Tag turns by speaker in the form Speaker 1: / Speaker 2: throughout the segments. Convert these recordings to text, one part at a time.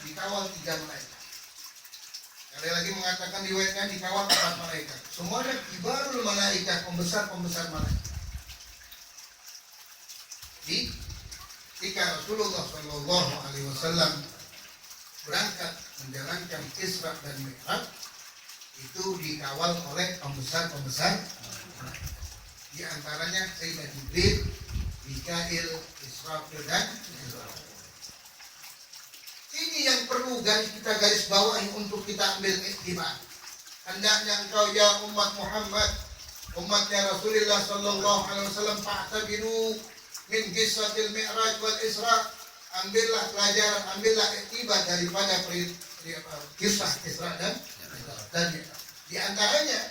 Speaker 1: dikawal 3 malaikat. Ada lagi mengatakan riwayatnya dikawal 4 malaikat. Semuanya kibarul malaikat, pembesar malaikat. Jadi ketika Rasulullah Shallallahu Alaihi Wasallam berangkat menjalankan Isra dan Mi'raj, itu dikawal oleh pembesar malaikat. Di antaranya Sayyidina Jibril, Mikail, Israfil dan Israfil. Ini yang perlu kita garis bawahi untuk kita ambil iktibar. Hendaknya engkau ya umat Muhammad, umatnya Rasulullah Sallallahu Alaihi Wasallam, fa'tabiru min qissatil Mi'raj wal Isra, ambillah pelajaran, ambillah iktibar daripada kisah Isra dan Mi'raj. Di antaranya,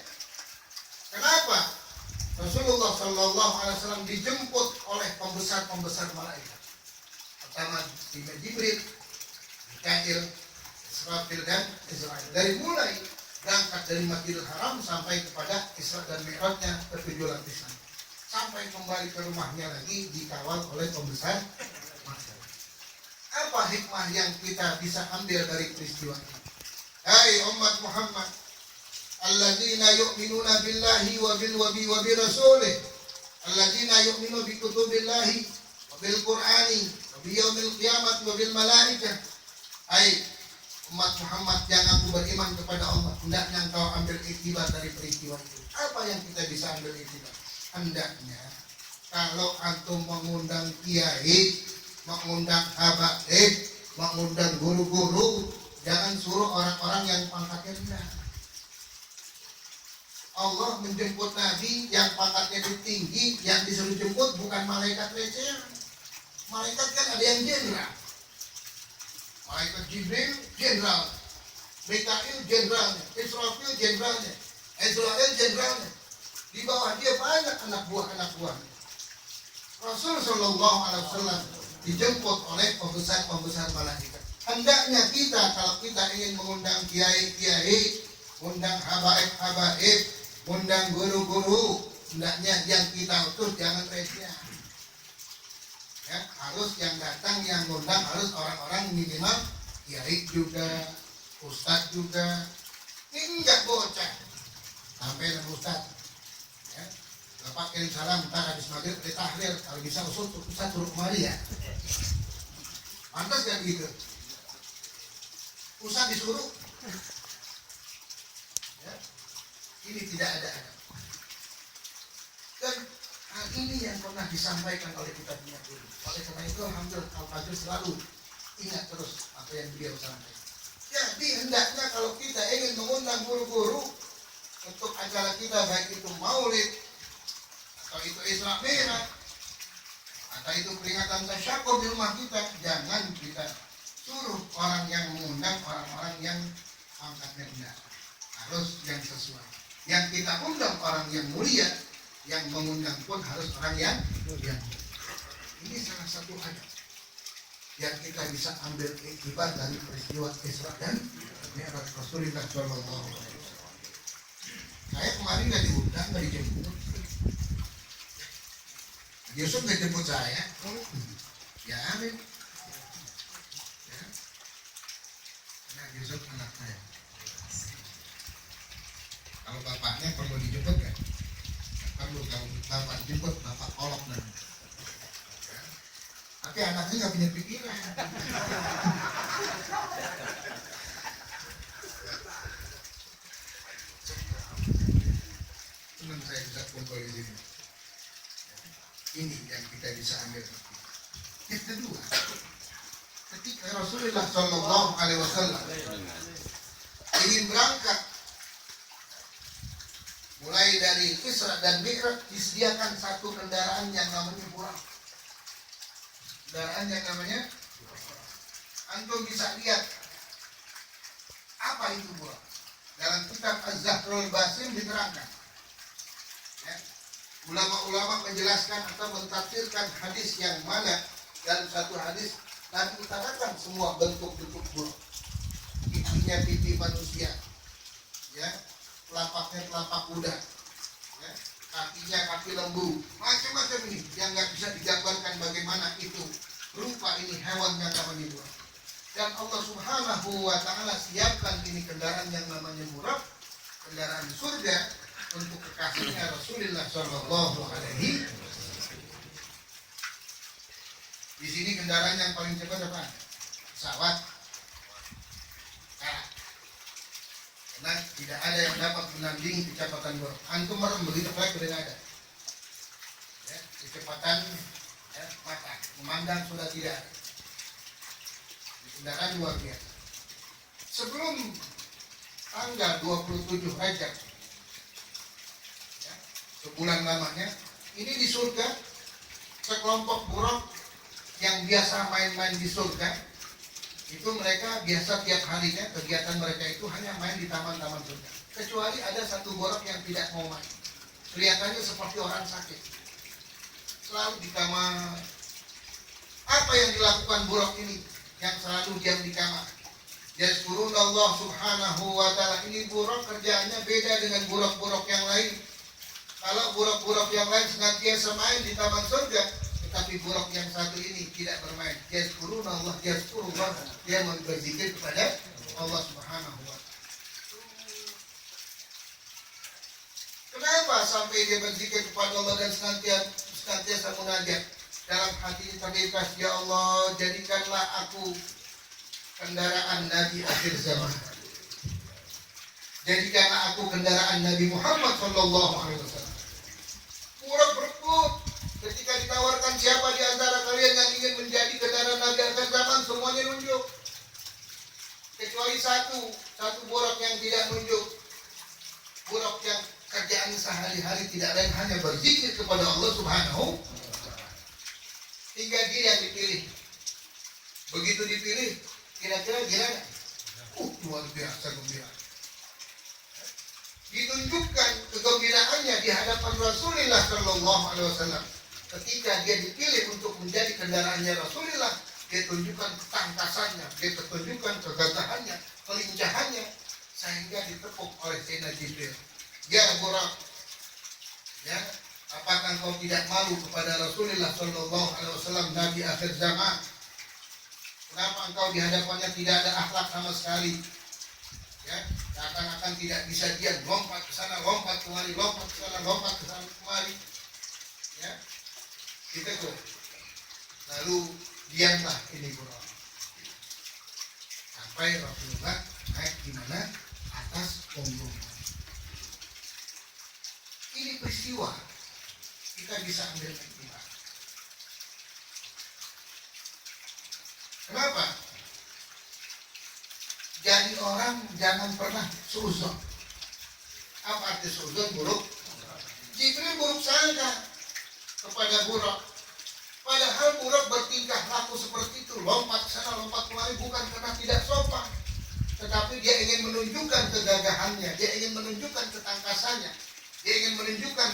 Speaker 1: kenapa Rasulullah Sallallahu Alaihi Wasallam dijemput oleh pembesar malaikat? Pertama Jibril, Mikail, Israfil dan Israfil. Dari mulai berangkat dari Masjidil Haram sampai kepada Isra dan Mi'rajnya ke 7 lapisan, sampai kembali ke rumahnya lagi dikawal oleh pembesar malaikat. Apa hikmah yang kita bisa ambil dari peristiwa ini? Hai umat Muhammad, alladzina yu'minuna billahi wa bi rasulih, alladzina yu'minu bi kutubillahi wa bil qur'ani wa bi yaumil qiyamah wa bil malaikah. Hai umat Muhammad, jangan aku beriman kepada Allah, hendaknya engkau ambil iktibar dari peristiwa itu. Apa yang kita bisa ambil iktibar? Hendaknya kalau antum mengundang kiai, mengundang habaib, mengundang guru-guru, jangan suruh orang-orang yang pangkatnya rendah. Allah menjemput Nabi yang pangkatnya tinggi, yang disuruh jemput bukan malaikat recehan. Malaikat kan ada yang jenderal. Malaikat Jibril jenderal, Mikail jenderalnya, Israfil jenderalnya, Israel jenderalnya. Di bawah dia banyak anak buah. Rasul Shallallahu Alaihi Wasallam dijemput oleh pembesar malaikat. Hendaknya kita, kalau kita ingin mengundang kiai, undang habaib, undang guru-guru, hendaknya yang kita utus jangan receh. Ya, harus yang datang, yang ngundang harus orang-orang minimal kiai juga, ustadz juga. Ini enggak bocah sampai dengan ustadz. Ya, Bapak kirim salam, ntar habis maghrib tahlil, kalau bisa ustadz turun kemari ya. Pantas kan gitu? Ustadz disuruh. Ya, ini tidak ada. Dan hal ini yang pernah disampaikan oleh kita punya guru. Oleh karena itu, alhamdulillah Al-Fajr selalu ingat terus apa yang beliau sampaikan. Jadi hendaknya kalau kita ingin mengundang guru-guru untuk acara kita, baik itu maulid, atau itu Isra Mi'raj, atau itu peringatan tasyakur di rumah kita, jangan kita suruh orang yang mengundang orang-orang yang pangkatnya rendah. Harus yang sesuai. Yang kita undang orang yang mulia, yang mengundang pun harus orang yang mulia. Ini salah satu adab yang kita bisa ambil iktibar dari peristiwa Isra dan Mi'raj Rasulullah Shallallahu Alaihi Wasallam. Saya kemarin nggak diundang, nggak dijemput. Yusuf nggak jemput saya. Ya amin. Ya. Nah, Yusuf anak saya. Kalau bapaknya perlu dijemput kan? Perlu. Kalau bapak dijemput, bapak kolok nanti. Tapi anaknya nggak punya pikiran. Senang saya bisa kumpul di sini. Ini yang kita bisa ambil. Yang kedua, ketika Rasulullah Shallallahu Alaihi Wasallam ingin berangkat, mulai dari Isra dan Mi'raj, disediakan satu kendaraan yang namanya buraq. Kendaraan yang namanya, antum bisa lihat apa itu buraq. Dalam kitab Az-Zahrul Basim diterangkan. Ya. Ulama-ulama menjelaskan atau mentafsirkan hadis yang mana dalam satu hadis Nabi utarakan semua bentuk-bentuk buraq. Pipinya pipi manusia, ya, telapaknya telapak kuda, ya, kakinya kaki lembu, macam-macam ini yang nggak bisa digambarkan bagaimana itu rupa ini hewan yang namanya buraq. Dan Allah Subhanahu wa Ta'ala siapkan ini kendaraan yang namanya Buraq, kendaraan surga untuk kekasihnya Rasulullah Shallallahu Alaihi Wasallam. Di sini kendaraan yang paling cepat apa? Pesawat. Karena tidak ada yang dapat menandingi kecepatan Buraq. Antum merem begitu flight sudah ada. Ya, kecepatan mata memandang sudah tidak ada. Kendaraan luar biasa. Sebelum tanggal 27 Rajab, ya, sebulan lamanya, ini di surga, sekelompok buruk yang biasa main-main di surga, itu mereka biasa tiap harinya, kegiatan mereka itu hanya main di taman-taman surga. Kecuali ada satu buruk yang tidak mau main. Kelihatannya seperti orang sakit. Selalu di kamar. Apa yang dilakukan buruk ini? Yang selalu diam di kamar. Yazkurun Allah Subhanahu wa Ta'ala. Ini buruk kerjaannya beda dengan buruk-buruk yang lain. Kalau buruk-buruk yang lain senantiasa main di taman surga, tetapi buruk yang satu ini tidak bermain. Yazkurun Allah, yazkurullah. Dia berzikir kepada Allah Subhanahu wa Ta'ala. Kenapa sampai dia berzikir kepada Allah dan senantiasa munajat? Dalam hati terlintas, ya Allah, jadikanlah aku kendaraan Nabi akhir zaman. Jadikanlah aku kendaraan Nabi Muhammad Sallallahu Alaihi Wasallam. Buruk berebut. Ketika ditawarkan siapa di antara kalian yang ingin menjadi kendaraan Nabi akhir zaman, semuanya nunjuk. Kecuali satu buruk yang tidak nunjuk. Buruk yang kerjaannya sehari-hari tidak lain hanya berzikir kepada Allah Subhanahu. Hingga dia yang dipilih. Begitu dipilih, kira-kira gimana? Luar biasa gembira. Ditunjukkan kegembiraannya di hadapan Rasulullah Shallallahu Alaihi Wasallam. Ketika dia dipilih untuk menjadi kendaraannya Rasulullah, dia tunjukkan ketangkasannya, dia tunjukkan kegagahannya, kelincahannya, sehingga ditepuk oleh Sayyidina Jibril. Ya Buraq, ya. Apakah engkau tidak malu kepada Rasulullah Shallallahu Alaihi Wasallam Nabi akhir zaman? Kenapa engkau di hadapannya tidak ada akhlak sama sekali? Ya, seakan-akan tidak bisa diam, lompat ke sana, lompat kemari, lompat ke sana, lompat ke sana kemari. Ya, kita tuh. Lalu diamlah ini Buraq. Sampai Rasulullah naik di mana? Atas punggungnya. Ini peristiwa kita bisa ambil iktibar. Kenapa? Jadi orang jangan pernah suuzon. Apa arti suuzon? Buruk. Jibril buruk sangka kepada Buraq. Padahal Buraq bertingkah laku seperti itu, lompat sana, lompat kemari, bukan karena tidak sopan, tetapi dia ingin menunjukkan kegagahannya, dia ingin menunjukkan ketangkasannya, dia ingin menunjukkan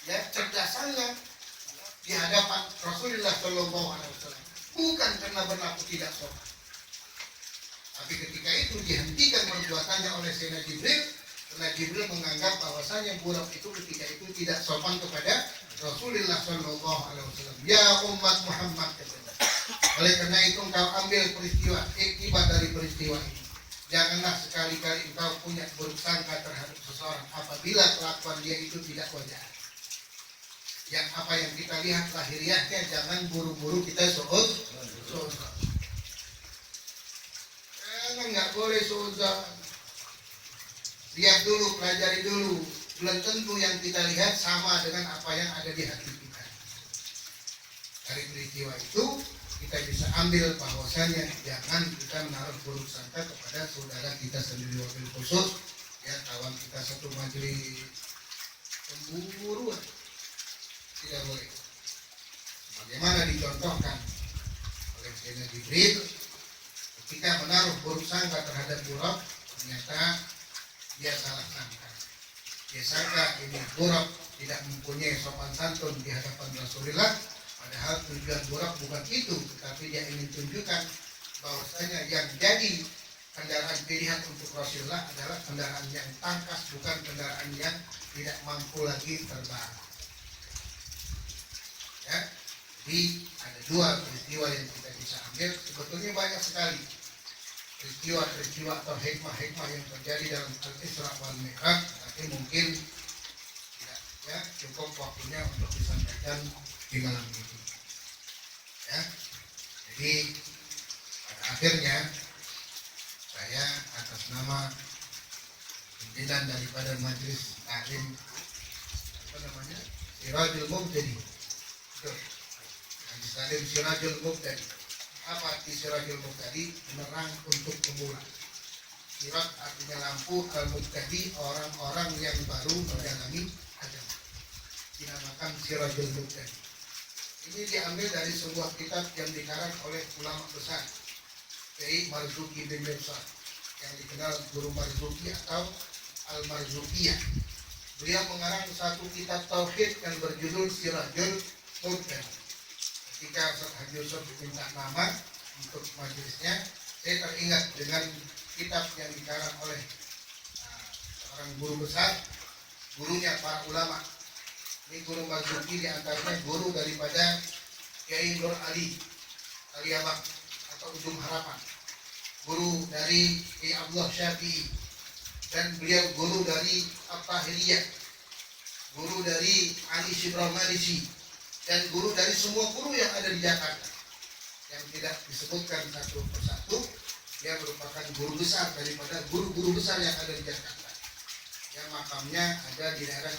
Speaker 1: cerdasannya di hadapan Rasulullah Shallallahu Alaihi Wasallam, bukan karena berlaku tidak sopan. Tapi ketika itu dihentikan perbuatannya oleh Sayyidina Jibril, karena Jibril menganggap bahwasanya Buraq itu ketika itu tidak sopan kepada Rasulullah Shallallahu Alaihi Wasallam. Ya umat Muhammad, oleh karena itu engkau ambil peristiwa, iktibar dari peristiwa ini. Janganlah sekali-kali engkau punya buruk sangka terhadap seseorang apabila kelakuan dia itu tidak wajar. Yang apa yang kita lihat lahiriahnya, jangan buru-buru kita suuzon. Nggak boleh suuzon. Lihat dulu, pelajari dulu. Belum tentu yang kita lihat sama dengan apa yang ada di hati kita. Dari peristiwa itu kita bisa ambil bahwasanya jangan kita menaruh buruk sangka kepada saudara kita sendiri, wabil khusus ya kawan kita satu majelis. Pemburuan tidak boleh. Bagaimana dicontohkan oleh Sayyidina Jibril ketika menaruh buruk sangka terhadap Buraq, ternyata dia salah sangka. Dia sangka ini Buraq tidak mempunyai sopan santun di hadapan Rasulullah, padahal tujuan Buraq bukan itu, tetapi dia ingin tunjukkan bahwasanya yang jadi kendaraan pilihan untuk Rasulullah adalah kendaraan yang tangkas, bukan kendaraan yang tidak mampu lagi terbang. Ya, jadi ada dua peristiwa yang kita bisa ambil, sebetulnya banyak sekali. peristiwa-peristiwa atau hikmah-hikmah yang terjadi dalam Al-Isra wal Mi'raj, tapi mungkin tidak ya cukup waktunya untuk disampaikan di malam ini. Ya, jadi pada akhirnya saya atas nama pimpinan daripada Majelis Taklim Sirajul Muqtadi, Majelis Taklim Sirajul Muqtadi. Apa arti Sirajul Muqtadi? Penerang untuk pemula. Siraj artinya lampu, Al-Muqtadi orang-orang yang baru menjalani agama, dinamakan Sirajul Muqtadi. Ini diambil dari sebuah kitab yang dikarang oleh ulama besar Kiai Marzuki bin Mirsad, yang dikenal Guru Marzuki atau Al-Marzukiyah. Beliau mengarang satu kitab tauhid yang berjudul Sirajul Muqtadi. Ketika Ustaz Haji Yusuf minta nama untuk majelisnya, saya teringat dengan kitab yang dikarang oleh seorang guru besar, gurunya para ulama. Ini Guru Marzuki diantaranya guru daripada Kiai Nur Ali Aliyabang atau Ujung Harapan, guru dari Kiai Abdullah Syafi'i, dan beliau guru dari At-Tahiriyah, guru dari Ali Shibra Malisi, dan guru dari semua guru yang ada di Jakarta yang tidak disebutkan satu persatu. Dia merupakan guru besar daripada guru-guru besar yang ada di Jakarta, yang makamnya ada di daerah